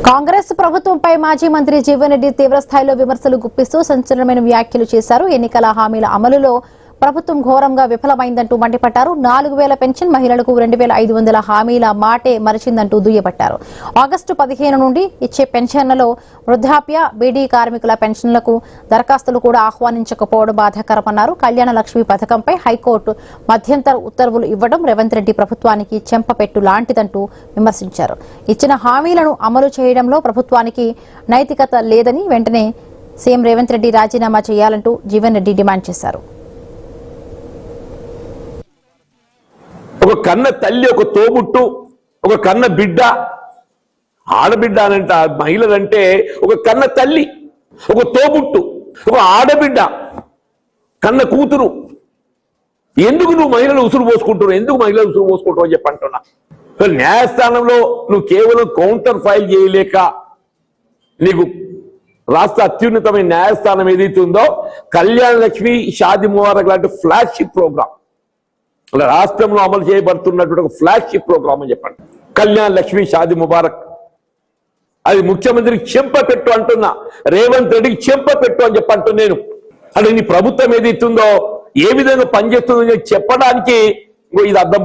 కాంగ్రెస్ ప్రభుత్వంపై మాజీ మంత్రి జీవన్ రెడ్డి తీవ్రస్థాయిలో విమర్శలు గుప్పిస్తూ సంచలనమైన వ్యాఖ్యలు చేశారు. ఎన్నికల హామీల అమలులో ప్రభుత్వం ఘోరంగా విఫలమైందంటూ మండిపడ్డారు. 4000 పెన్షన్ మహిళలకు 2500 హామీల మాటే మరిచిందంటూ దుయ్యబట్టారు. ఆగస్టు 15 నుండి ఇచ్చే పెన్షన్లలో వృద్ధాప్య, బీడీ కార్మికుల పెన్షన్లకు దరఖాస్తులు కూడా ఆహ్వానించకపోవడం బాధాకరమన్నారు. కళ్యాణ లక్ష్మి పథకంపై హైకోర్టు మధ్యంతర ఉత్తర్వులు ఇవ్వడం రేవంత్ రెడ్డి ప్రభుత్వానికి చెంపపెట్టు లాంటిదంటూ విమర్శించారు. ఇచ్చిన హామీలను అమలు చేయడంలో ప్రభుత్వానికి నైతికత లేదని వెంటనే సీఎం రేవంత్ రెడ్డి రాజీనామా చేయాలంటూ జీవన్ రెడ్డి డిమాండ్ చేశారు. ఒక కన్న తల్లి, ఒక తోబుట్టు, ఒక కన్న బిడ్డ, ఆడబిడ్డ అనంట మహిళలంటే ఒక కన్న తల్లి, ఒక తోబుట్టు, ఒక ఆడబిడ్డ, కన్న కూతురు. ఎందుకు నువ్వు మహిళలు ఉసురు పోసుకుంటున్నావు? ఎందుకు మహిళలు ఉసురు పోసుకుంటావు అని చెప్పి అంటున్నా. న్యాయస్థానంలో నువ్వు కేవలం కౌంటర్ ఫైల్ చేయలేక నీకు రాష్ట్ర అత్యున్నతమైన న్యాయస్థానం ఏదైతే ఉందో కళ్యాణ లక్ష్మి, షాదీ ముబారక్ లాంటి ఫ్లాగ్షిప్ ప్రోగ్రామ్ రాష్ట్రంలో అమలు చేయబడుతున్నటువంటి ఒక ఫ్లాగ్షిప్ ప్రోగ్రామ్ అని చెప్పండి. కళ్యాణ లక్ష్మి, షాదీ ముబారక్ అది ముఖ్యమంత్రికి చెంపపెట్టు అంటున్నా, రేవంత్ రెడ్డికి చెంపపెట్టు అని చెప్పంటు నేను. అంటే నీ ప్రభుత్వం ఏదైతుందో ఏ విధంగా పనిచేస్తుందో చెప్పడానికి ఇది అర్థం